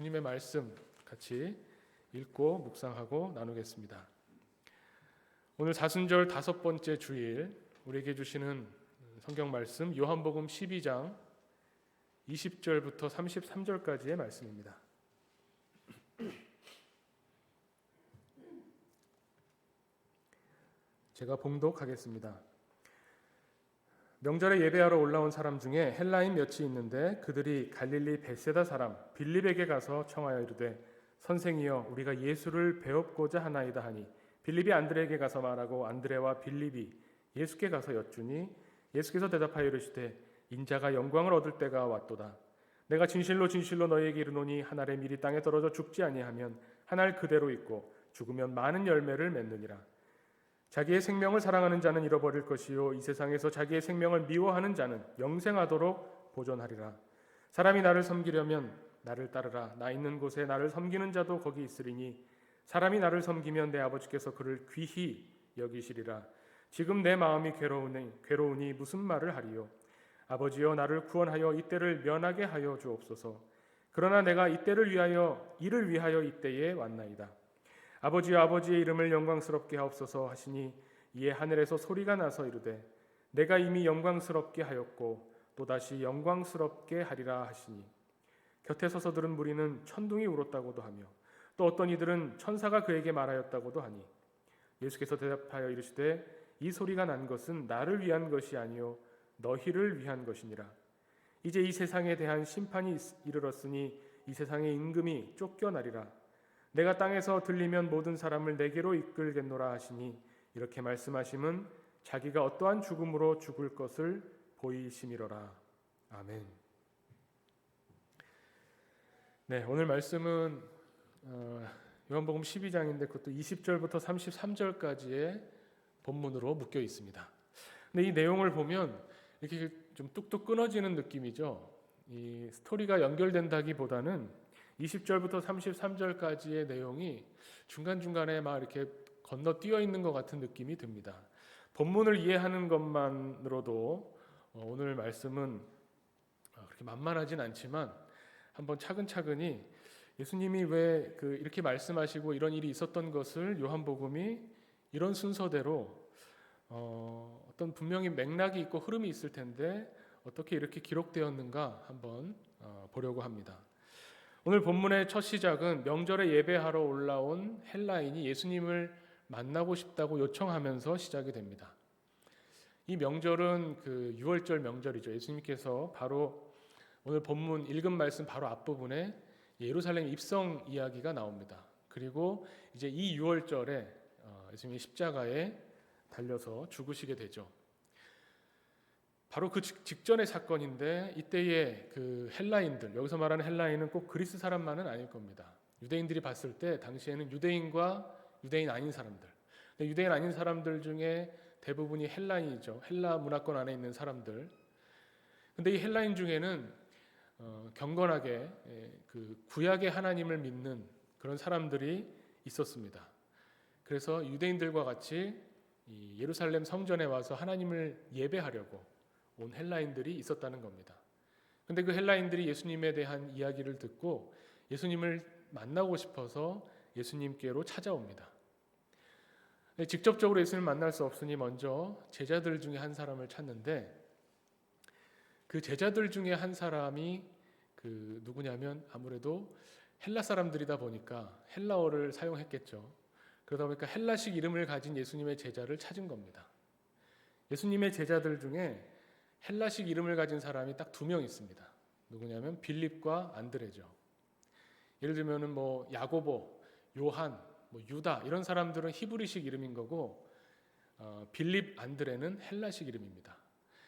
주님의 말씀 같이 읽고 묵상하고 나누겠습니다. 오늘 사순절 5번째 주일 우리에게 주시는 성경 말씀 요한복음 12장 20절부터 33절까지의 말씀입니다. 제가 봉독하겠습니다. 명절에 예배하러 올라온 사람 중에 헬라인 몇이 있는데 그들이 갈릴리 벳세다 사람 빌립에게 가서 청하여 이르되 선생이여 우리가 예수를 배웁고자 하나이다 하니 빌립이 안드레에게 가서 말하고 안드레와 빌립이 예수께 가서 여쭈니 예수께서 대답하여 이르시되 인자가 영광을 얻을 때가 왔도다. 내가 진실로 진실로 너희에게 이르노니 한 알의 밀이 땅에 떨어져 죽지 아니하면 한 알 그대로 있고 죽으면 많은 열매를 맺느니라. 자기의 생명을 사랑하는 자는 잃어버릴 것이요 이 세상에서 자기의 생명을 미워하는 자는 영생하도록 보존하리라. 사람이 나를 섬기려면 나를 따르라. 나 있는 곳에 나를 섬기는 자도 거기 있으리니 사람이 나를 섬기면 내 아버지께서 그를 귀히 여기시리라. 지금 내 마음이 괴로우니 무슨 말을 하리요. 아버지여 나를 구원하여 이때를 면하게 하여 주옵소서. 그러나 내가 이를 위하여 이때에 왔나이다. 아버지여 아버지의 이름을 영광스럽게 하옵소서 하시니 이에 하늘에서 소리가 나서 이르되 내가 이미 영광스럽게 하였고 또다시 영광스럽게 하리라 하시니 곁에 서서 들은 무리는 천둥이 울었다고도 하며 또 어떤 이들은 천사가 그에게 말하였다고도 하니 예수께서 대답하여 이르시되 이 소리가 난 것은 나를 위한 것이 아니요 너희를 위한 것이니라. 이제 이 세상에 대한 심판이 이르렀으니 이 세상의 임금이 쫓겨나리라. 내가 땅에서 들리면 모든 사람을 내게로 이끌겠노라 하시니 이렇게 말씀하심은 자기가 어떠한 죽음으로 죽을 것을 보이심이로라. 아멘. 네, 오늘 말씀은 요한복음 12장인데 그것도 20절부터 33절까지의 본문으로 묶여 있습니다. 근데 이 내용을 보면 이렇게 좀 뚝뚝 끊어지는 느낌이죠. 이 스토리가 연결된다기보다는 20절부터 33절까지의 내용이 중간중간에 막 이렇게 건너뛰어 있는 것 같은 느낌이 듭니다. 본문을 이해하는 것만으로도 오늘 말씀은 그렇게 만만하진 않지만 한번 차근차근히 예수님이 왜 이렇게 말씀하시고 이런 일이 있었던 것을 요한복음이 이런 순서대로 어떤 분명히 맥락이 있고 흐름이 있을 텐데 어떻게 이렇게 기록되었는가 한번 보려고 합니다. 오늘 본문의 첫 시작은 명절에 예배하러 올라온 헬라인이 예수님을 만나고 싶다고 요청하면서 시작이 됩니다. 이 명절은 그 유월절 명절이죠. 예수님께서 바로 오늘 본문 읽은 말씀 바로 앞부분에 예루살렘 입성 이야기가 나옵니다. 그리고 이제 이 유월절에 예수님이 십자가에 달려서 죽으시게 되죠. 바로 그 직전의 사건인데 이때의 그 헬라인들, 여기서 말하는 헬라인은 꼭 그리스 사람만은 아닐 겁니다. 유대인들이 봤을 때 당시에는 유대인과 유대인 아닌 사람들, 유대인 아닌 사람들 중에 대부분이 헬라인이죠. 헬라 문화권 안에 있는 사람들. 근데 이 헬라인 중에는 경건하게 그 구약의 하나님을 믿는 그런 사람들이 있었습니다. 그래서 유대인들과 같이 이 예루살렘 성전에 와서 하나님을 예배하려고 온 헬라인들이 있었다는 겁니다. 근데 그 헬라인들이 예수님에 대한 이야기를 듣고 예수님을 만나고 싶어서 예수님께로 찾아옵니다. 직접적으로 예수님을 만날 수 없으니 먼저 제자들 중에 한 사람을 찾는데 그 제자들 중에 한 사람이 그 누구냐면 아무래도 헬라 사람들이다 보니까 헬라어를 사용했겠죠. 그러다 보니까 헬라식 이름을 가진 예수님의 제자를 찾은 겁니다. 예수님의 제자들 중에 헬라식 이름을 가진 사람이 딱 2명 있습니다. 누구냐면 빌립과 안드레죠. 예를 들면은 뭐 야고보, 요한, 뭐 유다 이런 사람들은 히브리식 이름인 거고 빌립, 안드레는 헬라식 이름입니다.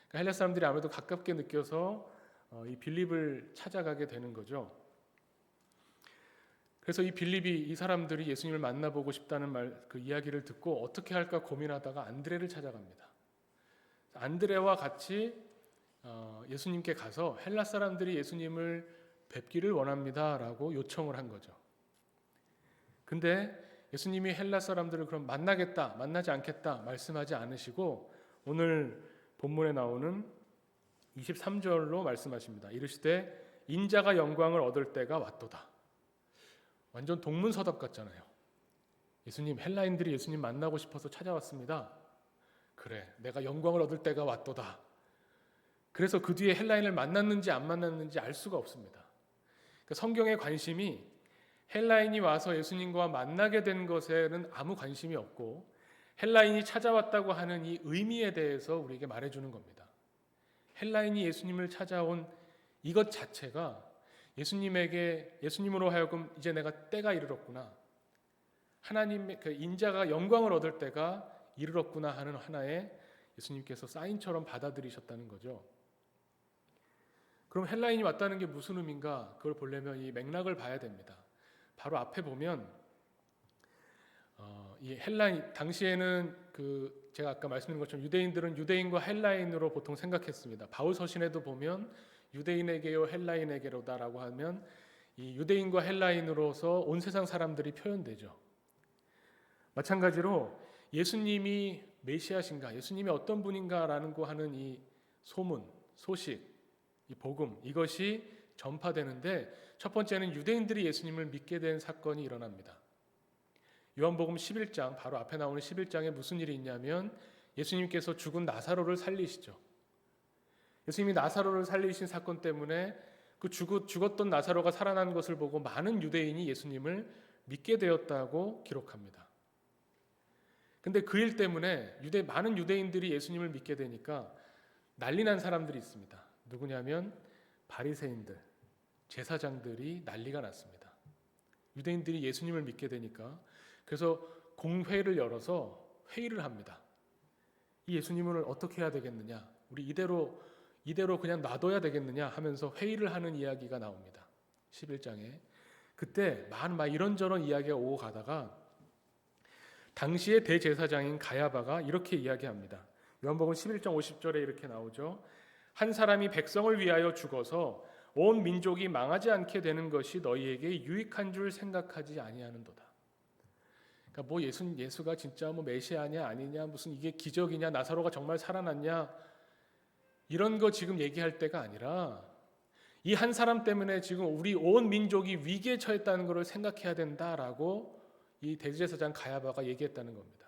그러니까 헬라 사람들이 아무래도 가깝게 느껴서 이 빌립을 찾아가게 되는 거죠. 그래서 이 빌립이 이 사람들이 예수님을 만나보고 싶다는 그 이야기를 듣고 어떻게 할까 고민하다가 안드레를 찾아갑니다. 안드레와 같이 예수님께 가서 헬라 사람들이 예수님을 뵙기를 원합니다라고 요청을 한 거죠. 근데 예수님이 헬라 사람들을 그럼 만나겠다, 만나지 않겠다 말씀하지 않으시고 오늘 본문에 나오는 23절로 말씀하십니다. 이르시되 인자가 영광을 얻을 때가 왔도다. 완전 동문서답 같잖아요. 예수님, 헬라인들이 예수님 만나고 싶어서 찾아왔습니다. 그래, 내가 영광을 얻을 때가 왔도다. 그래서 그 뒤에 헬라인을 만났는지 안 만났는지 알 수가 없습니다. 그러니까 성경의 관심이 헬라인이 와서 예수님과 만나게 된 것에는 아무 관심이 없고 헬라인이 찾아왔다고 하는 이 의미에 대해서 우리에게 말해주는 겁니다. 헬라인이 예수님을 찾아온 이것 자체가 예수님으로 하여금 이제 내가 때가 이르렀구나, 하나님의 그 인자가 영광을 얻을 때가 이르렀구나 하는 하나의 예수님께서 사인처럼 받아들이셨다는 거죠. 그럼 헬라인이 왔다는 게 무슨 의미인가? 그걸 보려면 이 맥락을 봐야 됩니다. 바로 앞에 보면 이 헬라인 당시에는 제가 아까 말씀드린 것처럼 유대인들은 유대인과 헬라인으로 보통 생각했습니다. 바울 서신에도 보면 유대인에게요 헬라인에게로다라고 하면 이 유대인과 헬라인으로서 온 세상 사람들이 표현되죠. 마찬가지로 예수님이 메시아신가, 예수님이 어떤 분인가라는 거 하는 이 소문, 소식, 이 복음, 이것이 전파되는데 첫 번째는 유대인들이 예수님을 믿게 된 사건이 일어납니다. 요한복음 11장, 바로 앞에 나오는 11장에 무슨 일이 있냐면 예수님께서 죽은 나사로를 살리시죠. 예수님이 나사로를 살리신 사건 때문에 그 죽었던 나사로가 살아난 것을 보고 많은 유대인이 예수님을 믿게 되었다고 기록합니다. 근데 그 일 때문에 많은 유대인들이 예수님을 믿게 되니까 난리 난 사람들이 있습니다. 누구냐면 바리새인들, 제사장들이 난리가 났습니다. 유대인들이 예수님을 믿게 되니까 그래서 공회를 열어서 회의를 합니다. 이 예수님을 어떻게 해야 되겠느냐, 우리 이대로 그냥 놔둬야 되겠느냐 하면서 회의를 하는 이야기가 나옵니다. 11장에 그때 막 이런저런 이야기가 오고 가다가 당시의 대제사장인 가야바가 이렇게 이야기합니다. 요한복음 11장 50절에 이렇게 나오죠. 한 사람이 백성을 위하여 죽어서 온 민족이 망하지 않게 되는 것이 너희에게 유익한 줄 생각하지 아니하는도다. 그러니까 예수가 진짜 메시아냐 아니냐, 무슨 이게 기적이냐, 나사로가 정말 살아났냐, 이런 거 지금 얘기할 때가 아니라 이 한 사람 때문에 지금 우리 온 민족이 위기에 처했다는 것을 생각해야 된다라고 이 대제사장 가야바가 얘기했다는 겁니다.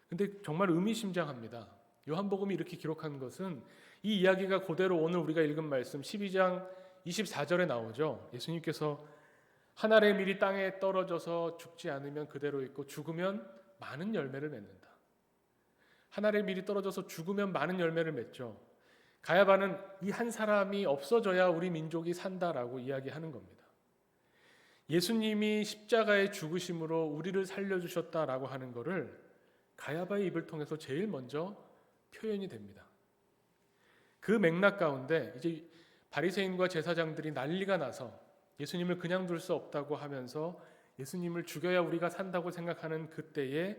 근데 정말 의미심장합니다. 요한복음이 이렇게 기록한 것은 이 이야기가 그대로 오늘 우리가 읽은 말씀 12장 24절에 나오죠. 예수님께서 한 알의 밀이 땅에 떨어져서 죽지 않으면 그대로 있고 죽으면 많은 열매를 맺는다. 한 알의 밀이 떨어져서 죽으면 많은 열매를 맺죠. 가야바는 이 한 사람이 없어져야 우리 민족이 산다라고 이야기하는 겁니다. 예수님이 십자가의 죽으심으로 우리를 살려주셨다라고 하는 것을 가야바의 입을 통해서 제일 먼저 표현이 됩니다. 그 맥락 가운데 이제 바리새인과 제사장들이 난리가 나서 예수님을 그냥 둘 수 없다고 하면서 예수님을 죽여야 우리가 산다고 생각하는 그때에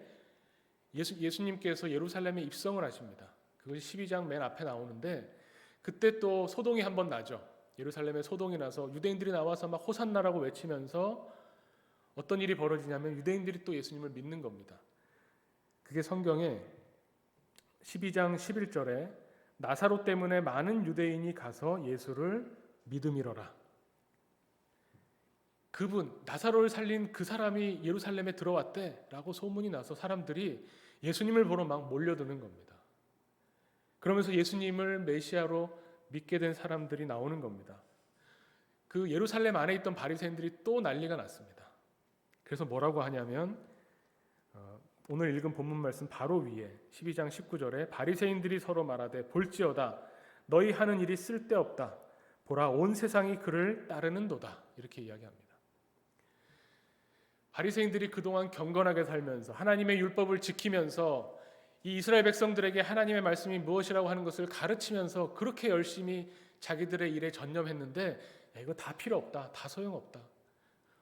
예수님께서 예루살렘에 입성을 하십니다. 그것이 12장 맨 앞에 나오는데 그때 또 소동이 한번 나죠. 예루살렘에 소동이 나서 유대인들이 나와서 막 호산나라고 외치면서 어떤 일이 벌어지냐면 유대인들이 또 예수님을 믿는 겁니다. 그게 성경에 12장 11절에 나사로 때문에 많은 유대인이 가서 예수를 믿음이러라. 나사로를 살린 그 사람이 예루살렘에 들어왔대라고 소문이 나서 사람들이 예수님을 보러 막 몰려드는 겁니다. 그러면서 예수님을 메시아로 믿게 된 사람들이 나오는 겁니다. 그 예루살렘 안에 있던 바리새인들이 또 난리가 났습니다. 그래서 뭐라고 하냐면 오늘 읽은 본문 말씀 바로 위에 12장 19절에 바리새인들이 서로 말하되 볼지어다 너희 하는 일이 쓸데없다 보라 온 세상이 그를 따르는도다 이렇게 이야기합니다. 바리새인들이 그동안 경건하게 살면서 하나님의 율법을 지키면서 이 이스라엘 백성들에게 하나님의 말씀이 무엇이라고 하는 것을 가르치면서 그렇게 열심히 자기들의 일에 전념했는데 이거 다 필요 없다, 다 소용없다,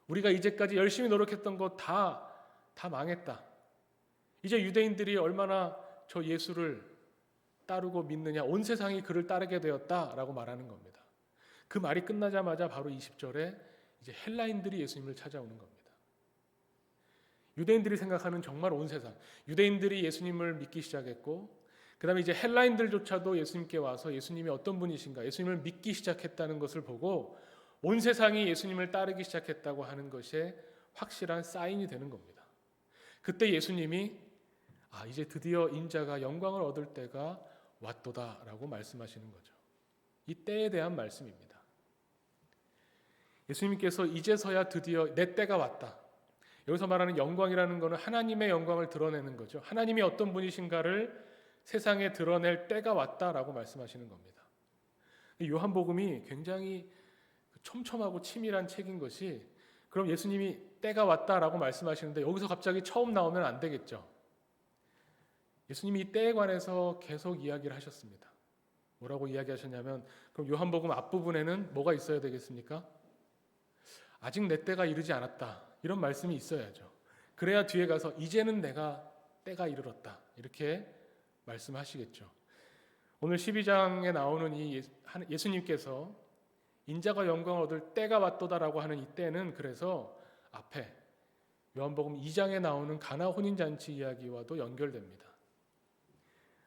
우리가 이제까지 열심히 노력했던 거 다 망했다, 이제 유대인들이 얼마나 저 예수를 따르고 믿느냐, 온 세상이 그를 따르게 되었다라고 말하는 겁니다. 그 말이 끝나자마자 바로 20절에 이제 헬라인들이 예수님을 찾아오는 겁니다. 유대인들이 생각하는 정말 온 세상, 유대인들이 예수님을 믿기 시작했고 그 다음에 이제 헬라인들조차도 예수님께 와서 예수님이 어떤 분이신가, 예수님을 믿기 시작했다는 것을 보고 온 세상이 예수님을 따르기 시작했다고 하는 것에 확실한 사인이 되는 겁니다. 그때 예수님이 이제 드디어 인자가 영광을 얻을 때가 왔도다라고 말씀하시는 거죠. 이 때에 대한 말씀입니다. 예수님께서 이제서야 드디어 내 때가 왔다. 여기서 말하는 영광이라는 것은 하나님의 영광을 드러내는 거죠. 하나님이 어떤 분이신가를 세상에 드러낼 때가 왔다라고 말씀하시는 겁니다. 요한복음이 굉장히 촘촘하고 치밀한 책인 것이, 그럼 예수님이 때가 왔다라고 말씀하시는데 여기서 갑자기 처음 나오면 안 되겠죠. 예수님이 이 때에 관해서 계속 이야기를 하셨습니다. 뭐라고 이야기하셨냐면, 그럼 요한복음 앞부분에는 뭐가 있어야 되겠습니까? 아직 내 때가 이르지 않았다, 이런 말씀이 있어야죠. 그래야 뒤에 가서 이제는 내가 때가 이르렀다, 이렇게 말씀하시겠죠. 오늘 12장에 나오는 이 예수님께서 인자가 영광을 얻을 때가 왔도다라고 하는 이 때는 그래서 앞에 요한복음 2장에 나오는 가나 혼인잔치 이야기와도 연결됩니다.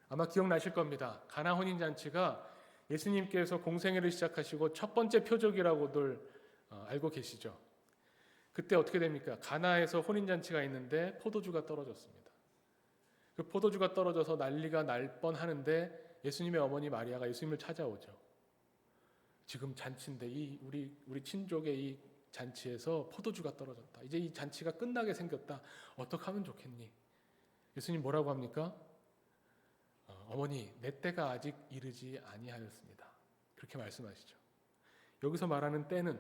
아마 기억나실 겁니다. 가나 혼인잔치가 예수님께서 공생애를 시작하시고 첫 번째 표적이라고들 알고 계시죠. 그때 어떻게 됩니까? 가나에서 혼인잔치가 있는데 포도주가 떨어졌습니다. 그 포도주가 떨어져서 난리가 날 뻔하는데 예수님의 어머니 마리아가 예수님을 찾아오죠. 지금 잔치인데 우리 친족의 이 잔치에서 포도주가 떨어졌다. 이제 이 잔치가 끝나게 생겼다. 어떻게 하면 좋겠니? 예수님 뭐라고 합니까? 어머니, 내 때가 아직 이르지 아니하였습니다. 그렇게 말씀하시죠. 여기서 말하는 때는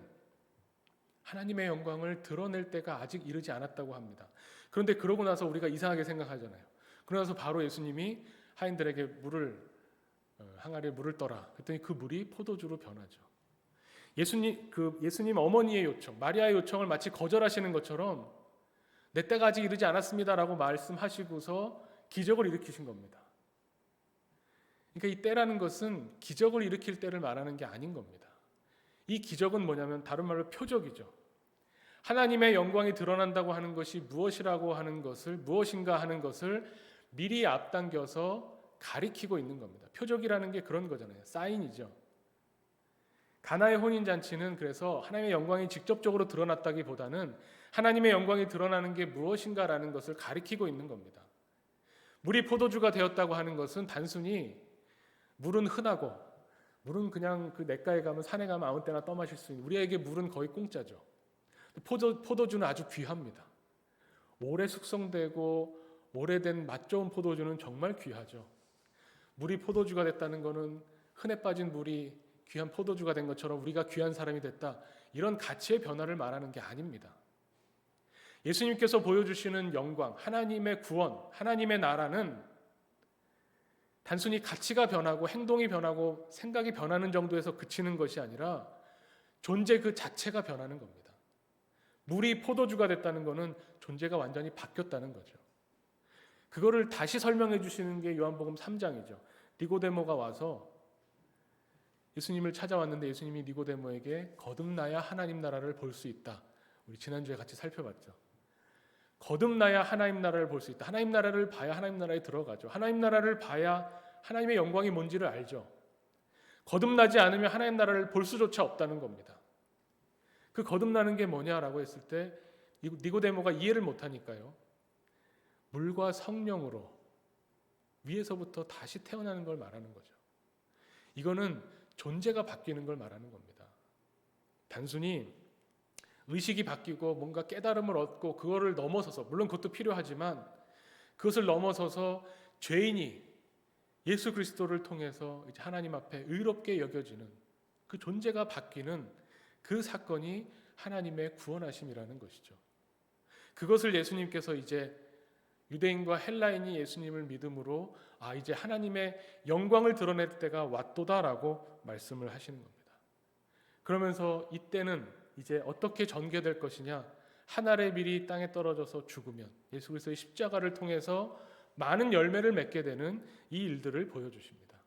하나님의 영광을 드러낼 때가 아직 이르지 않았다고 합니다. 그런데 그러고 나서 우리가 이상하게 생각하잖아요. 그러고 나서 바로 예수님이 하인들에게 항아리에 물을 떠라. 그랬더니 그 물이 포도주로 변하죠. 예수님 어머니의 요청, 마리아의 요청을 마치 거절하시는 것처럼 내 때가 아직 이르지 않았습니다라고 말씀하시고서 기적을 일으키신 겁니다. 그러니까 이 때라는 것은 기적을 일으킬 때를 말하는 게 아닌 겁니다. 이 기적은 뭐냐면 다른 말로 표적이죠. 하나님의 영광이 드러난다고 하는 것이 무엇인가 하는 것을 미리 앞당겨서 가리키고 있는 겁니다. 표적이라는 게 그런 거잖아요. 사인이죠. 가나의 혼인잔치는 그래서 하나님의 영광이 직접적으로 드러났다기보다는 하나님의 영광이 드러나는 게 무엇인가라는 것을 가리키고 있는 겁니다. 물이 포도주가 되었다고 하는 것은 단순히 물은 흔하고 물은 그냥 그 냇가에 가면 산에 가면 아무 때나 떠마실 수 있는, 우리에게 물은 거의 공짜죠. 포도주는 아주 귀합니다. 오래 숙성되고 오래된 맛 좋은 포도주는 정말 귀하죠. 물이 포도주가 됐다는 것은 흔해 빠진 물이 귀한 포도주가 된 것처럼 우리가 귀한 사람이 됐다, 이런 가치의 변화를 말하는 게 아닙니다. 예수님께서 보여주시는 영광, 하나님의 구원, 하나님의 나라는 단순히 가치가 변하고 행동이 변하고 생각이 변하는 정도에서 그치는 것이 아니라 존재 그 자체가 변하는 겁니다. 물이 포도주가 됐다는 것은 존재가 완전히 바뀌었다는 거죠. 그거를 다시 설명해 주시는 게 요한복음 3장이죠. 니고데모가 와서 예수님을 찾아왔는데 예수님이 니고데모에게 거듭나야 하나님 나라를 볼 수 있다. 우리 지난주에 같이 살펴봤죠. 거듭나야 하나님 나라를 볼 수 있다. 하나님 나라를 봐야 하나님 나라에 들어가죠. 하나님 나라를 봐야 하나님의 영광이 뭔지를 알죠. 거듭나지 않으면 하나님 나라를 볼 수조차 없다는 겁니다. 그 거듭나는 게 뭐냐라고 했을 때 니고데모가 이해를 못하니까요. 물과 성령으로 위에서부터 다시 태어나는 걸 말하는 거죠. 이거는 존재가 바뀌는 걸 말하는 겁니다. 단순히 의식이 바뀌고 뭔가 깨달음을 얻고 그거를 넘어서서, 물론 그것도 필요하지만 그것을 넘어서서 죄인이 예수 그리스도를 통해서 이제 하나님 앞에 의롭게 여겨지는 그 존재가 바뀌는 그 사건이 하나님의 구원하심이라는 것이죠. 그것을 예수님께서 이제 유대인과 헬라인이 예수님을 믿음으로 이제 하나님의 영광을 드러낼 때가 왔도다라고 말씀을 하시는 겁니다. 그러면서 이때는 이제 어떻게 전개될 것이냐, 한 알의 밀이 땅에 떨어져서 죽으면 예수 그리스도의 십자가를 통해서 많은 열매를 맺게 되는 이 일들을 보여주십니다.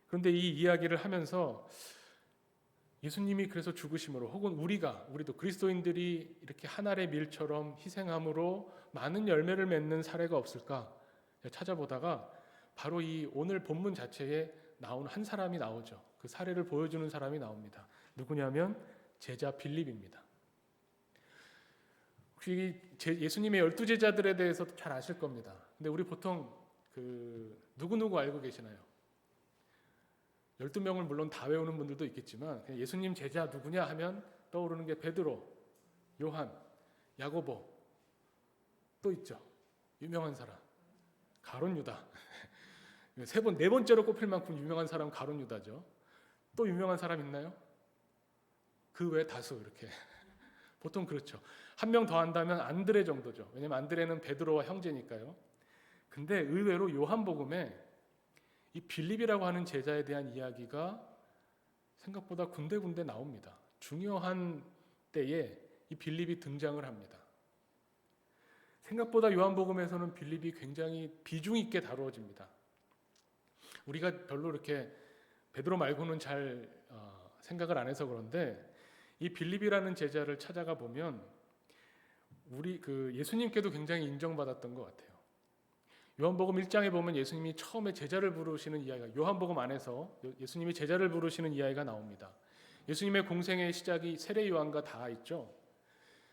그런데 이 이야기를 하면서 예수님이 그래서 죽으심으로, 혹은 우리도 그리스도인들이 이렇게 한 알의 밀처럼 희생함으로 많은 열매를 맺는 사례가 없을까 찾아보다가 바로 이 오늘 본문 자체에 나온 한 사람이 나오죠. 그 사례를 보여주는 사람이 나옵니다. 누구냐면 제자 빌립입니다. 혹시 예수님의 12제자들에 대해서도 잘 아실 겁니다. 근데 우리 보통 누구누구 알고 계시나요? 12명을 물론 다 외우는 분들도 있겠지만 그냥 예수님 제자 누구냐 하면 떠오르는 게 베드로, 요한, 야고보, 또 있죠. 유명한 사람 가룟 유다. 네 번째로 꼽힐 만큼 유명한 사람은 가룟 유다죠. 또 유명한 사람 있나요? 그 외 다수 이렇게 보통 그렇죠. 한 명 더 한다면 안드레 정도죠. 왜냐면 안드레는 베드로와 형제니까요. 근데 의외로 요한복음에 이 빌립이라고 하는 제자에 대한 이야기가 생각보다 군데군데 나옵니다. 중요한 때에 이 빌립이 등장을 합니다. 생각보다 요한복음에서는 빌립이 굉장히 비중 있게 다루어집니다. 우리가 별로 이렇게 베드로 말고는 잘 생각을 안 해서 그런데 이 빌립이라는 제자를 찾아가 보면 우리 예수님께도 굉장히 인정받았던 것 같아요. 요한복음 1장에 보면 예수님이 처음에 제자를 부르시는 이야기가 요한복음 안에서 예수님이 제자를 부르시는 이야기가 나옵니다. 예수님의 공생의 시작이 세례 요한과 다 있죠.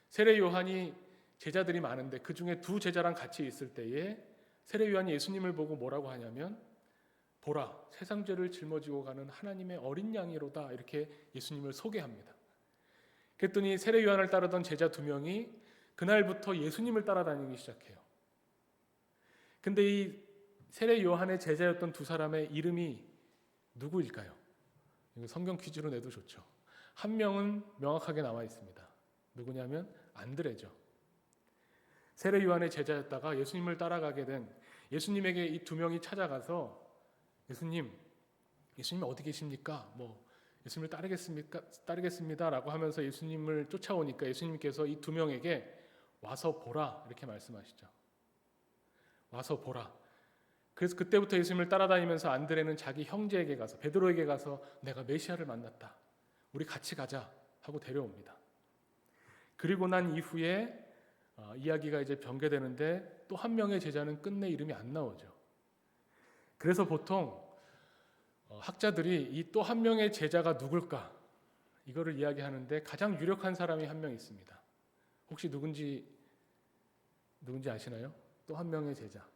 세례 요한이 제자들이 많은데 그 중에 두 제자랑 같이 있을 때에 세례 요한이 예수님을 보고 뭐라고 하냐면 보라 세상 죄를 짊어지고 가는 하나님의 어린 양이로다 이렇게 예수님을 소개합니다. 그랬더니 세례 요한을 따르던 제자 2명이 그날부터 예수님을 따라다니기 시작해요. 근데 이 세례 요한의 제자였던 두 사람의 이름이 누구일까요? 이거 성경 퀴즈로 내도 좋죠. 한 명은 명확하게 나와 있습니다. 누구냐면 안드레죠. 세례 요한의 제자였다가 예수님을 따라가게 된 예수님에게 이 2명이 찾아가서 예수님 어디 계십니까? 예수님을 따르겠습니다라고 하면서 예수님을 쫓아오니까 예수님께서 이 2명에게 와서 보라 이렇게 말씀하시죠. 와서 보라. 그래서 그때부터 예수님을 따라다니면서 안드레는 자기 형제에게 가서 베드로에게 가서 내가 메시아를 만났다. 우리 같이 가자 하고 데려옵니다. 그리고 난 이후에 이야기가 이제 전개되는데 또 한 명의 제자는 끝내 이름이 안 나오죠. 그래서 보통 학자들이 이 또 한 명의 제자가 누굴까 이거를 이야기하는데 가장 유력한 사람이 한 명 있습니다. 혹시 누군지 아시나요? 또 한 명의 제자.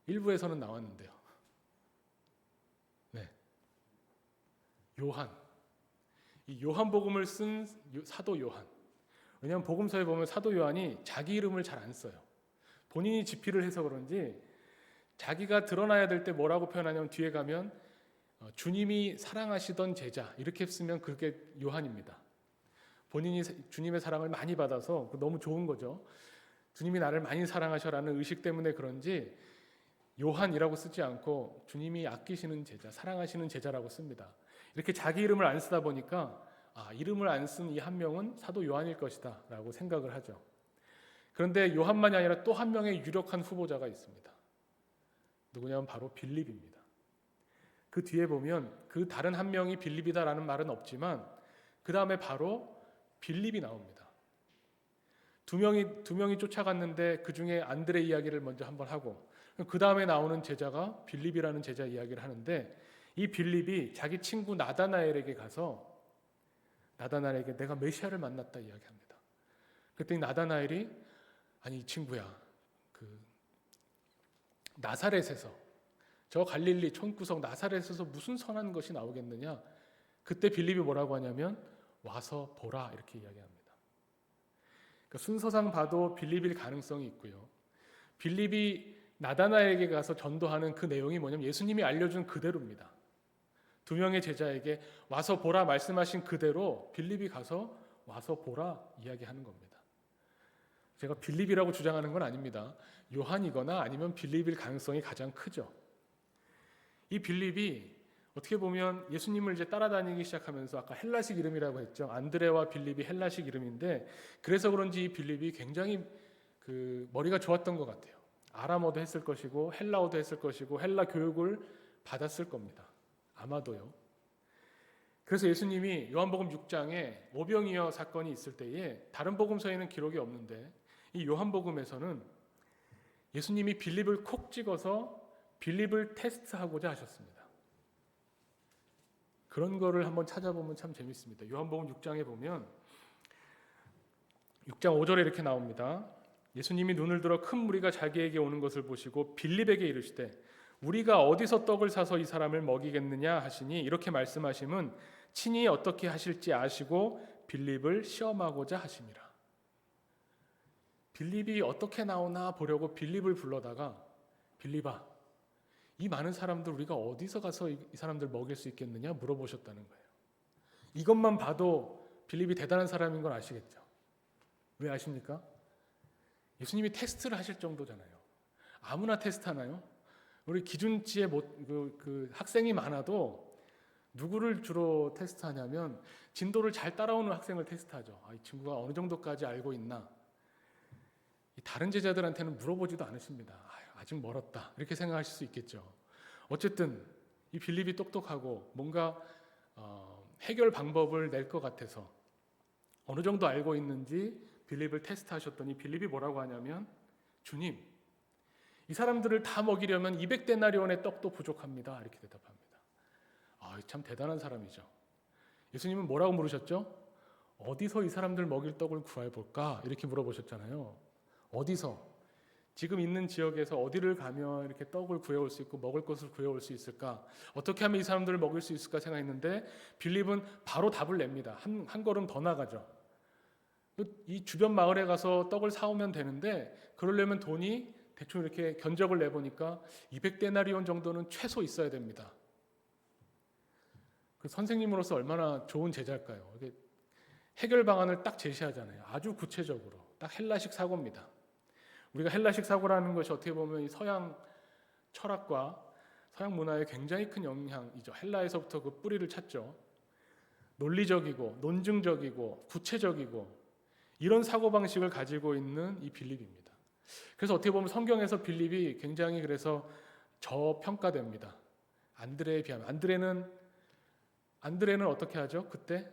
일부에서는 나왔는데요. 네, 요한. 이 요한복음을 쓴 사도 요한. 왜냐하면 복음서에 보면 사도 요한이 자기 이름을 잘 안 써요. 본인이 집필을 해서 그런지 자기가 드러나야 될 때 뭐라고 표현하냐면 뒤에 가면 주님이 사랑하시던 제자 이렇게 쓰면 그게 요한입니다. 본인이 주님의 사랑을 많이 받아서 너무 좋은 거죠. 주님이 나를 많이 사랑하셔라는 의식 때문에 그런지 요한이라고 쓰지 않고 주님이 아끼시는 제자, 사랑하시는 제자라고 씁니다. 이렇게 자기 이름을 안 쓰다 보니까 이름을 안 쓴 이 한 명은 사도 요한일 것이다 라고 생각을 하죠. 그런데 요한만이 아니라 또 한 명의 유력한 후보자가 있습니다. 누구냐면 바로 빌립입니다. 그 뒤에 보면 그 다른 한 명이 빌립이다라는 말은 없지만 그 다음에 바로 빌립이 나옵니다. 두 명이 쫓아갔는데 그 중에 안드레 이야기를 먼저 한번 하고 그 다음에 나오는 제자가 빌립이라는 제자 이야기를 하는데 이 빌립이 자기 친구 나다나엘에게 가서 나다나엘에게 내가 메시아를 만났다 이야기합니다. 그랬더니 나다나엘이 아니 이 친구야 나사렛에서 저 갈릴리 촌구석 나사렛에서 무슨 선한 것이 나오겠느냐. 그때 빌립이 뭐라고 하냐면 와서 보라 이렇게 이야기합니다. 그러니까 순서상 봐도 빌립일 가능성이 있고요. 빌립이 나다나엘에게 가서 전도하는 그 내용이 뭐냐면 예수님이 알려준 그대로입니다. 2명의 제자에게 와서 보라 말씀하신 그대로 빌립이 가서 와서 보라 이야기하는 겁니다. 제가 빌립이라고 주장하는 건 아닙니다. 요한이거나 아니면 빌립일 가능성이 가장 크죠. 이 빌립이 어떻게 보면 예수님을 이제 따라다니기 시작하면서 아까 헬라식 이름이라고 했죠. 안드레와 빌립이 헬라식 이름인데 그래서 그런지 이 빌립이 굉장히 머리가 좋았던 것 같아요. 아람어도 했을 것이고 헬라어도 했을 것이고 헬라 교육을 받았을 겁니다. 아마도요. 그래서 예수님이 요한복음 6장에 오병이어 사건이 있을 때에 다른 복음서에는 기록이 없는데 이 요한복음에서는 예수님이 빌립을 콕 찍어서 빌립을 테스트하고자 하셨습니다. 그런 거를 한번 찾아보면 참 재밌습니다. 요한복음 6장에 보면 6장 5절에 이렇게 나옵니다. 예수님이 눈을 들어 큰 무리가 자기에게 오는 것을 보시고 빌립에게 이르시되 우리가 어디서 떡을 사서 이 사람을 먹이겠느냐 하시니 이렇게 말씀하심은 친히 어떻게 하실지 아시고 빌립을 시험하고자 하심이라. 빌립이 어떻게 나오나 보려고 빌립을 불러다가 빌립아, 이 많은 사람들 우리가 어디서 가서 이 사람들 먹일 수 있겠느냐 물어보셨다는 거예요. 이것만 봐도 빌립이 대단한 사람인 건 아시겠죠? 왜 아십니까? 예수님이 테스트를 하실 정도잖아요. 아무나 테스트하나요? 우리 기준치에 그 학생이 많아도 누구를 주로 테스트하냐면 진도를 잘 따라오는 학생을 테스트하죠. 이 친구가 어느 정도까지 알고 있나? 다른 제자들한테는 물어보지도 않으십니다. 아직 멀었다 이렇게 생각하실 수 있겠죠. 어쨌든 이 빌립이 똑똑하고 뭔가 해결 방법을 낼 것 같아서 어느 정도 알고 있는지 빌립을 테스트하셨더니 빌립이 뭐라고 하냐면 주님, 이 사람들을 다 먹이려면 200데나리온의 떡도 부족합니다. 이렇게 대답합니다. 참 대단한 사람이죠. 예수님은 뭐라고 물으셨죠? 어디서 이 사람들 먹일 떡을 구해볼까? 이렇게 물어보셨잖아요. 어디서? 지금 있는 지역에서 어디를 가면 이렇게 떡을 구해올 수 있고 먹을 것을 구해올 수 있을까? 어떻게 하면 이 사람들을 먹일 수 있을까 생각했는데 빌립은 바로 답을 냅니다. 한 걸음 더 나가죠. 이 주변 마을에 가서 떡을 사오면 되는데 그러려면 돈이 대충 이렇게 견적을 내보니까 200데나리온 정도는 최소 있어야 됩니다. 그 선생님으로서 얼마나 좋은 제자일까요? 해결 방안을 딱 제시하잖아요. 아주 구체적으로. 딱 헬라식 사고입니다. 우리가 헬라식 사고라는 것이 어떻게 보면 이 서양 철학과 서양 문화에 굉장히 큰 영향이죠. 헬라에서부터 그 뿌리를 찾죠. 논리적이고 논증적이고 구체적이고 이런 사고방식을 가지고 있는 이 빌립입니다. 그래서 어떻게 보면 성경에서 빌립이 굉장히 그래서 저평가됩니다. 안드레에 비하면. 안드레는 어떻게 하죠? 그때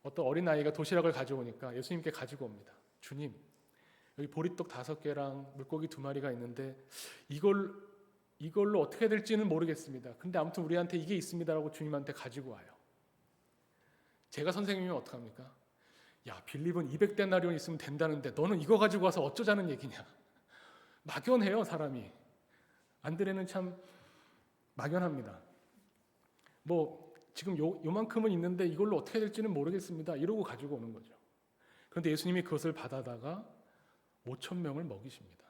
어떤 어린아이가 도시락을 가져오니까 예수님께 가지고 옵니다. 주님, 여기 보리떡 5개랑 물고기 2마리가 있는데 이걸로 어떻게 될지는 모르겠습니다. 근데 아무튼 우리한테 이게 있습니다라고 주님한테 가지고 와요. 제가 선생님이면 어떡합니까? 야, 빌립은 200데나리온 있으면 된다는데 너는 이거 가지고 와서 어쩌자는 얘기냐. 막연해요, 사람이. 안드레는 참 막연합니다. 지금 요만큼은 있는데 이걸로 어떻게 될지는 모르겠습니다. 이러고 가지고 오는 거죠. 그런데 예수님이 그것을 받아다가 5,000명을 먹이십니다.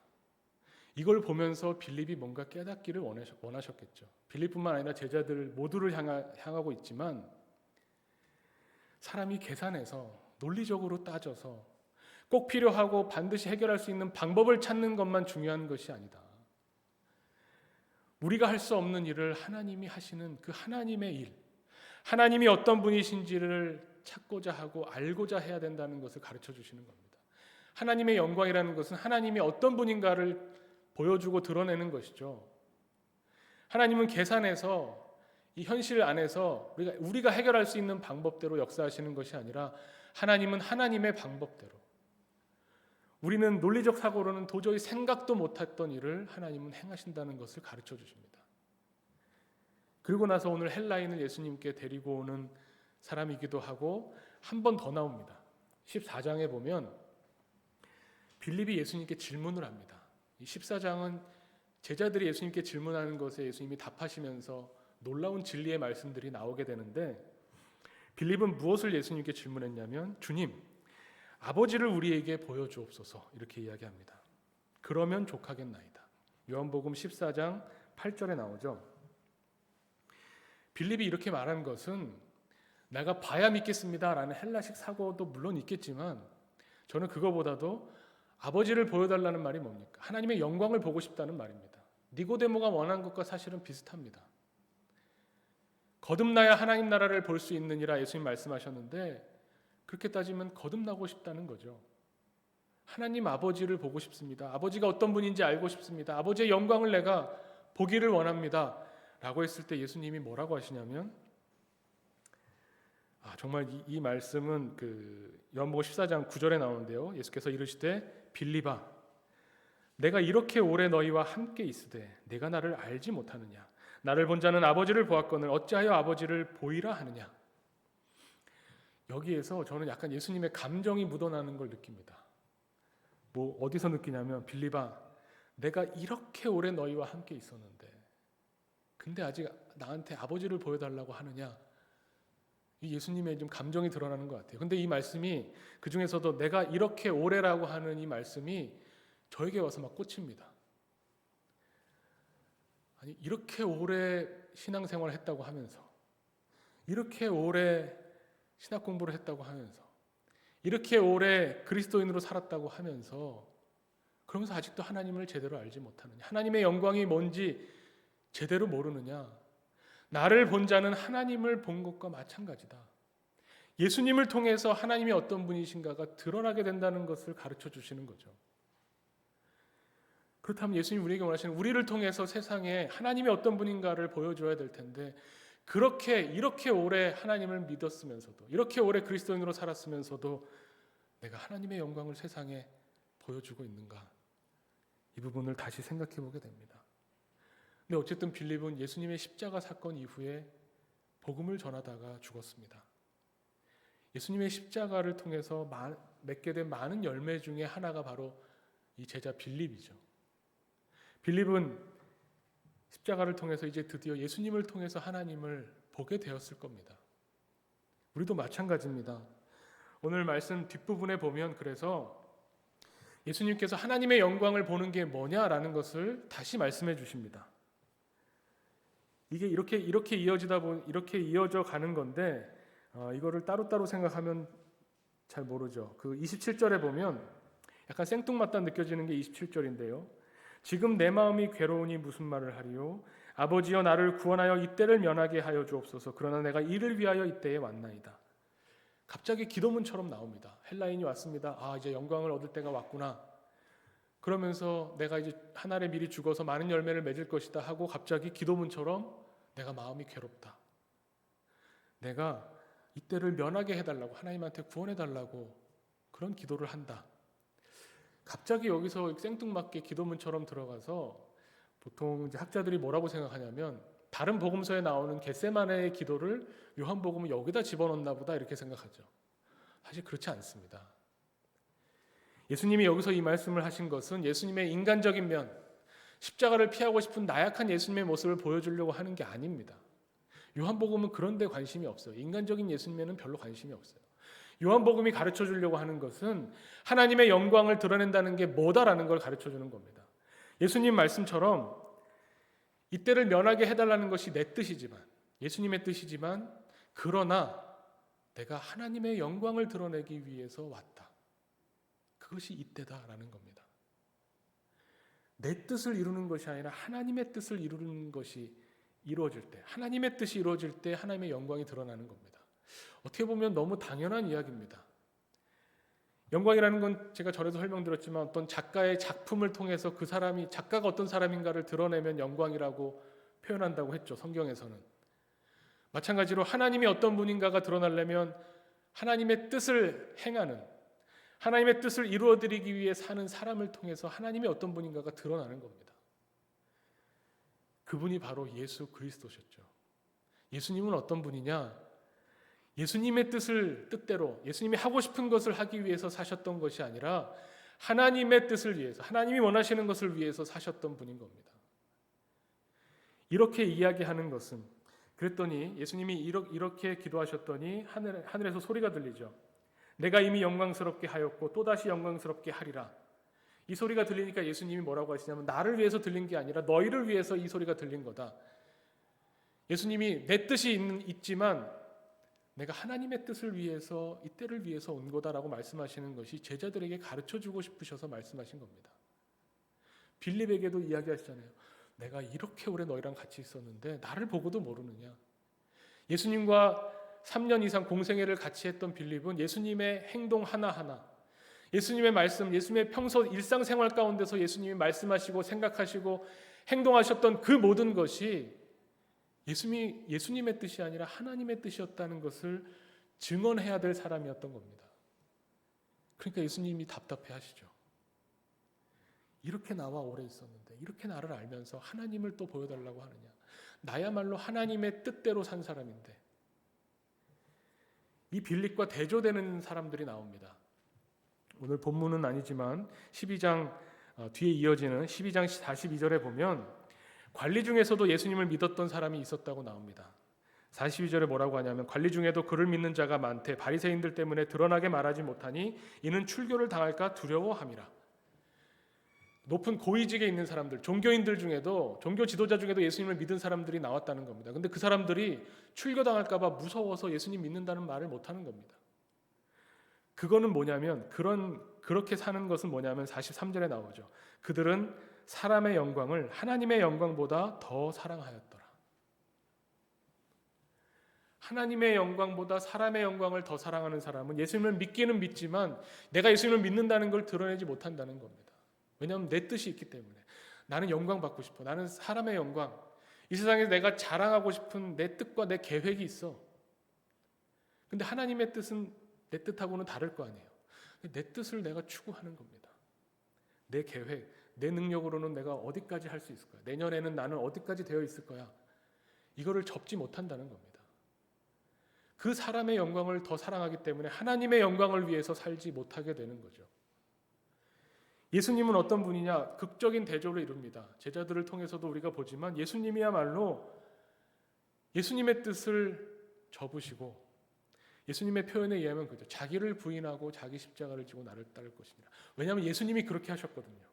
이걸 보면서 빌립이 뭔가 깨닫기를 원하셨겠죠. 빌립뿐만 아니라 제자들 모두를 향하고 있지만 사람이 계산해서 논리적으로 따져서 꼭 필요하고 반드시 해결할 수 있는 방법을 찾는 것만 중요한 것이 아니다. 우리가 할 수 없는 일을 하나님이 하시는 그 하나님의 일, 하나님이 어떤 분이신지를 찾고자 하고 알고자 해야 된다는 것을 가르쳐 주시는 겁니다. 하나님의 영광이라는 것은 하나님이 어떤 분인가를 보여주고 드러내는 것이죠. 하나님은 계산해서 이 현실 안에서 우리가 해결할 수 있는 방법대로 역사하시는 것이 아니라 하나님은 하나님의 방법대로, 우리는 논리적 사고로는 도저히 생각도 못했던 일을 하나님은 행하신다는 것을 가르쳐 주십니다. 그리고 나서 오늘 헬라인을 예수님께 데리고 오는 사람이기도 하고 한 번 더 나옵니다. 14장에 보면 빌립이 예수님께 질문을 합니다. 이 14장은 제자들이 예수님께 질문하는 것에 예수님이 답하시면서 놀라운 진리의 말씀들이 나오게 되는데 빌립은 무엇을 예수님께 질문했냐면 주님, 아버지를 우리에게 보여주옵소서 이렇게 이야기합니다. 그러면 족하겠나이다. 요한복음 14장 8절에 나오죠. 빌립이 이렇게 말한 것은 내가 봐야 믿겠습니다라는 헬라식 사고도 물론 있겠지만 저는 그거보다도 아버지를 보여달라는 말이 뭡니까? 하나님의 영광을 보고 싶다는 말입니다. 니고데모가 원한 것과 사실은 비슷합니다. 거듭나야 하나님 나라를 볼 수 있느니라 예수님 말씀하셨는데 그렇게 따지면 거듭나고 싶다는 거죠. 하나님 아버지를 보고 싶습니다. 아버지가 어떤 분인지 알고 싶습니다. 아버지의 영광을 내가 보기를 원합니다. 라고 했을 때 예수님이 뭐라고 하시냐면 정말 이 말씀은 요한복음 14장 9절에 나오는데요. 예수께서 이르시되 빌립아, 내가 이렇게 오래 너희와 함께 있으되 내가 나를 알지 못하느냐? 나를 본 자는 아버지를 보았거늘 어찌하여 아버지를 보이라 하느냐? 여기에서 저는 약간 예수님의 감정이 묻어나는 걸 느낍니다. 뭐 어디서 느끼냐면 빌립아, 내가 이렇게 오래 너희와 함께 있었는데 근데 아직 나한테 아버지를 보여달라고 하느냐. 이 예수님의 좀 감정이 드러나는 것 같아요. 근데 이 말씀이 그 중에서도 내가 이렇게 오래라고 하는 이 말씀이 저에게 와서 막 꽂힙니다. 아니 이렇게 오래 신앙생활을 했다고 하면서, 이렇게 오래 신학 공부를 했다고 하면서, 이렇게 오래 그리스도인으로 살았다고 하면서, 그러면서 아직도 하나님을 제대로 알지 못하느냐, 하나님의 영광이 뭔지 제대로 모르느냐. 나를 본 자는 하나님을 본 것과 마찬가지다. 예수님을 통해서 하나님이 어떤 분이신가가 드러나게 된다는 것을 가르쳐 주시는 거죠. 그렇다면 예수님이 우리에게 원하시는, 우리를 통해서 세상에 하나님이 어떤 분인가를 보여줘야 될 텐데, 이렇게 오래 하나님을 믿었으면서도, 이렇게 오래 그리스도인으로 살았으면서도 내가 하나님의 영광을 세상에 보여주고 있는가? 이 부분을 다시 생각해 보게 됩니다. 근데 어쨌든 빌립은 예수님의 십자가 사건 이후에 복음을 전하다가 죽었습니다. 예수님의 십자가를 통해서 맺게 된 많은 열매 중에 하나가 바로 이 제자 빌립이죠. 빌립은 십자가를 통해서 이제 드디어 예수님을 통해서 하나님을 보게 되었을 겁니다. 우리도 마찬가지입니다. 오늘 말씀 뒷부분에 보면 그래서 예수님께서 하나님의 영광을 보는 게 뭐냐라는 것을 다시 말씀해 주십니다. 이게 이렇게 이어져 가는 건데, 이거를 따로따로 생각하면 잘 모르죠. 그 27절에 보면 약간 생뚱맞다 느껴지는 게 27절인데요. 지금 내 마음이 괴로우니 무슨 말을 하리요? 아버지여 나를 구원하여 이때를 면하게 하여 주옵소서. 그러나 내가 이를 위하여 이때에 왔나이다. 갑자기 기도문처럼 나옵니다. 헬라인이 왔습니다. 이제 영광을 얻을 때가 왔구나. 그러면서 내가 이제 한 알에 미리 죽어서 많은 열매를 맺을 것이다 하고 갑자기 기도문처럼 내가 마음이 괴롭다. 내가 이때를 면하게 해달라고, 하나님한테 구원해달라고 그런 기도를 한다. 갑자기 여기서 생뚱맞게 기도문처럼 들어가서 보통 이제 학자들이 뭐라고 생각하냐면, 다른 복음서에 나오는 겟세마네의 기도를 요한복음은 여기다 집어넣나 보다 이렇게 생각하죠. 사실 그렇지 않습니다. 예수님이 여기서 이 말씀을 하신 것은 예수님의 인간적인 면, 십자가를 피하고 싶은 나약한 예수님의 모습을 보여주려고 하는 게 아닙니다. 요한복음은 그런 데 관심이 없어요. 인간적인 예수님에는 별로 관심이 없어요. 요한복음이 가르쳐 주려고 하는 것은 하나님의 영광을 드러낸다는 게 뭐다라는 걸 가르쳐 주는 겁니다. 예수님 말씀처럼 이때를 면하게 해달라는 것이 내 뜻이지만, 예수님의 뜻이지만, 그러나 내가 하나님의 영광을 드러내기 위해서 왔다. 그것이 이때다라는 겁니다. 내 뜻을 이루는 것이 아니라 하나님의 뜻을 이루는 것이 이루어질 때, 하나님의 뜻이 이루어질 때 하나님의 영광이 드러나는 겁니다. 어떻게 보면 너무 당연한 이야기입니다. 영광이라는 건 제가 전에도 설명드렸지만 어떤 작가의 작품을 통해서 그 사람이, 작가가 어떤 사람인가를 드러내면 영광이라고 표현한다고 했죠. 성경에서는. 마찬가지로 하나님이 어떤 분인가가 드러나려면 하나님의 뜻을 행하는, 하나님의 뜻을 이루어드리기 위해 사는 사람을 통해서 하나님이 어떤 분인가가 드러나는 겁니다. 그분이 바로 예수 그리스도셨죠. 예수님은 어떤 분이냐? 예수님의 뜻대로 예수님이 하고 싶은 것을 하기 위해서 사셨던 것이 아니라 하나님의 뜻을 위해서, 하나님이 원하시는 것을 위해서 사셨던 분인 겁니다. 이렇게 이야기하는 것은, 그랬더니 예수님이 이렇게 기도하셨더니 하늘에서 소리가 들리죠. 내가 이미 영광스럽게 하였고 또다시 영광스럽게 하리라. 이 소리가 들리니까 예수님이 뭐라고 하시냐면, 나를 위해서 들린 게 아니라 너희를 위해서 이 소리가 들린 거다. 예수님이 내 뜻이 있지만 내가 하나님의 뜻을 위해서, 이때를 위해서 온 거다라고 말씀하시는 것이 제자들에게 가르쳐주고 싶으셔서 말씀하신 겁니다. 빌립에게도 이야기하시잖아요. 내가 이렇게 오래 너희랑 같이 있었는데 나를 보고도 모르느냐. 예수님과 3년 이상 공생애를 같이 했던 빌립은 예수님의 행동 하나하나, 예수님의 말씀, 예수님의 평소 일상생활 가운데서 예수님이 말씀하시고 생각하시고 행동하셨던 그 모든 것이 예수님의 뜻이 아니라 하나님의 뜻이었다는 것을 증언해야 될 사람이었던 겁니다. 그러니까 예수님이 답답해 하시죠. 이렇게 나와 오래 있었는데, 이렇게 나를 알면서 하나님을 또 보여달라고 하느냐. 나야말로 하나님의 뜻대로 산 사람인데. 이 빌립과 대조되는 사람들이 나옵니다. 오늘 본문은 아니지만 12장 뒤에 이어지는 12장 42절에 보면 관리 중에서도 예수님을 믿었던 사람이 있었다고 나옵니다. 42절에 뭐라고 하냐면 관리 중에도 그를 믿는 자가 많되 바리새인들 때문에 드러나게 말하지 못하니 이는 출교를 당할까 두려워함이라. 높은 고위직에 있는 사람들, 종교인들 중에도 종교 지도자 중에도 예수님을 믿은 사람들이 나왔다는 겁니다. 근데 그 사람들이 출교당할까 봐 무서워서 예수님 믿는다는 말을 못하는 겁니다. 그거는 뭐냐면 그렇게 사는 것은 뭐냐면 43절에 나오죠. 그들은 사람의 영광을 하나님의 영광보다 더 사랑하였더라. 하나님의 영광보다 사람의 영광을 더 사랑하는 사람은 예수님을 믿기는 믿지만 내가 예수님을 믿는다는 걸 드러내지 못한다는 겁니다. 왜냐하면 내 뜻이 있기 때문에. 나는 영광 받고 싶어. 나는 사람의 영광. 이 세상에서 내가 자랑하고 싶은 내 뜻과 내 계획이 있어. 근데 하나님의 뜻은 내 뜻하고는 다를 거 아니에요. 내 뜻을 내가 추구하는 겁니다. 내 계획, 내 능력으로는 내가 어디까지 할 수 있을 거야. 내년에는 나는 어디까지 되어 있을 거야. 이거를 접지 못한다는 겁니다. 그 사람의 영광을 더 사랑하기 때문에 하나님의 영광을 위해서 살지 못하게 되는 거죠. 예수님은 어떤 분이냐? 극적인 대조를 이룹니다. 제자들을 통해서도 우리가 보지만 예수님이야말로 예수님의 뜻을 접으시고 예수님의 표현에 의하면 그죠. 자기를 부인하고 자기 십자가를 지고 나를 따를 것입니다. 왜냐하면 예수님이 그렇게 하셨거든요.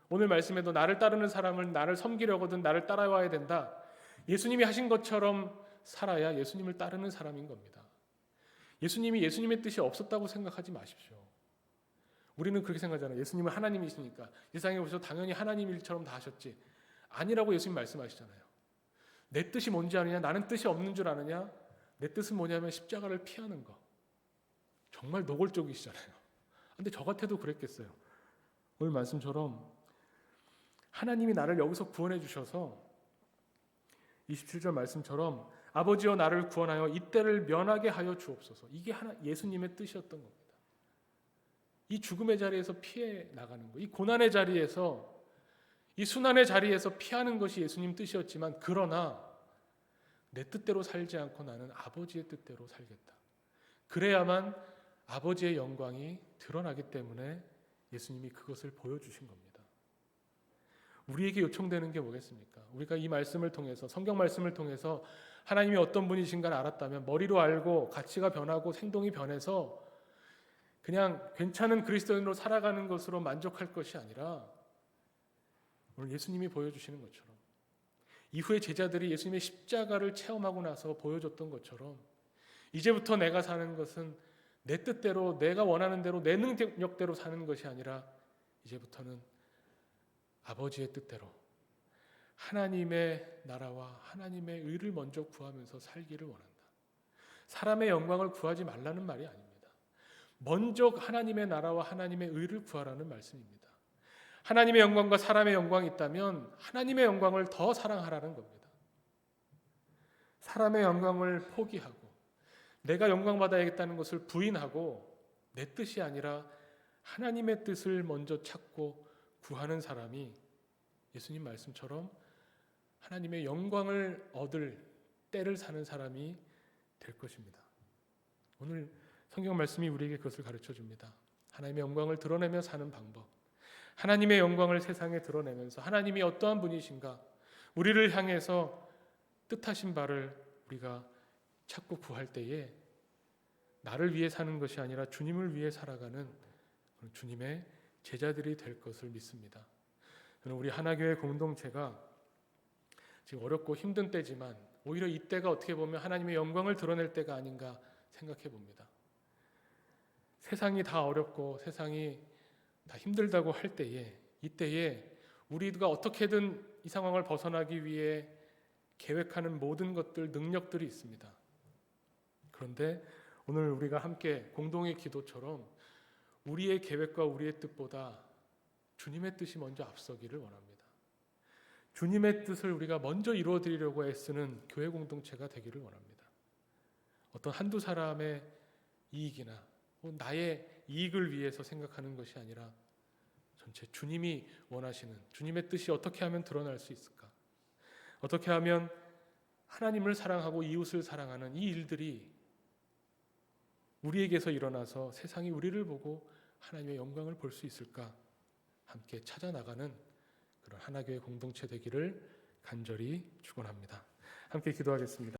오늘 말씀에도 나를 따르는 사람은 나를 섬기려거든 나를 따라와야 된다. 예수님이 하신 것처럼 살아야 예수님을 따르는 사람인 겁니다. 예수님이 예수님의 뜻이 없었다고 생각하지 마십시오. 우리는 그렇게 생각하잖아요. 예수님은 하나님이시니까 이 세상에 오셔서 당연히 하나님 일처럼 다 하셨지. 아니라고 예수님 말씀하시잖아요. 내 뜻이 뭔지 아느냐? 나는 뜻이 없는 줄 아느냐? 내 뜻은 뭐냐면 십자가를 피하는 거. 정말 노골적이시잖아요. 근데 저 같아도 그랬겠어요. 오늘 말씀처럼 하나님이 나를 여기서 구원해 주셔서 27절 말씀처럼 아버지여 나를 구원하여 이때를 면하게 하여 주옵소서. 이게 예수님의 뜻이었던 겁니다. 이 죽음의 자리에서 피해 나가는 거, 이 고난의 자리에서, 이 순환의 자리에서 피하는 것이 예수님 뜻이었지만 그러나 내 뜻대로 살지 않고 나는 아버지의 뜻대로 살겠다. 그래야만 아버지의 영광이 드러나기 때문에 예수님이 그것을 보여주신 겁니다. 우리에게 요청되는 게 뭐겠습니까? 우리가 이 말씀을 통해서 성경 말씀을 통해서 하나님이 어떤 분이신가를 알았다면 머리로 알고 가치가 변하고 행동이 변해서 그냥 괜찮은 그리스도인으로 살아가는 것으로 만족할 것이 아니라 오늘 예수님이 보여주시는 것처럼 이후에 제자들이 예수님의 십자가를 체험하고 나서 보여줬던 것처럼 이제부터 내가 사는 것은 내 뜻대로 내가 원하는 대로 내 능력대로 사는 것이 아니라 이제부터는 아버지의 뜻대로 하나님의 나라와 하나님의 의를 먼저 구하면서 살기를 원한다. 사람의 영광을 구하지 말라는 말이 아닙니다. 먼저 하나님의 나라와 하나님의 의를 구하라는 말씀입니다. 하나님의 영광과 사람의 영광이 있다면 하나님의 영광을 더 사랑하라는 겁니다. 사람의 영광을 포기하고 내가 영광 받아야겠다는 것을 부인하고 내 뜻이 아니라 하나님의 뜻을 먼저 찾고 구하는 사람이 예수님 말씀처럼 하나님의 영광을 얻을 때를 사는 사람이 될 것입니다. 오늘 성경 말씀이 우리에게 그것을 가르쳐 줍니다. 하나님의 영광을 드러내며 사는 방법, 하나님의 영광을 세상에 드러내면서 하나님이 어떠한 분이신가 우리를 향해서 뜻하신 바를 우리가 찾고 구할 때에 나를 위해 사는 것이 아니라 주님을 위해 살아가는 주님의 제자들이 될 것을 믿습니다. 저는 우리 하나교회 공동체가 지금 어렵고 힘든 때지만 오히려 이때가 어떻게 보면 하나님의 영광을 드러낼 때가 아닌가 생각해 봅니다. 세상이 다 어렵고 세상이 다 힘들다고 할 때에 이때에 우리가 어떻게든 이 상황을 벗어나기 위해 계획하는 모든 것들, 능력들이 있습니다. 그런데 오늘 우리가 함께 공동의 기도처럼 우리의 계획과 우리의 뜻보다 주님의 뜻이 먼저 앞서기를 원합니다. 주님의 뜻을 우리가 먼저 이루어드리려고 애쓰는 교회 공동체가 되기를 원합니다. 어떤 한두 사람의 이익이나 나의 이익을 위해서 생각하는 것이 아니라 전체 주님이 원하시는 주님의 뜻이 어떻게 하면 드러날 수 있을까? 어떻게 하면 하나님을 사랑하고 이웃을 사랑하는 이 일들이 우리에게서 일어나서 세상이 우리를 보고 하나님의 영광을 볼 수 있을까? 함께 찾아 나가는 그런 하나교회 공동체 되기를 간절히 축원합니다. 함께 기도하겠습니다.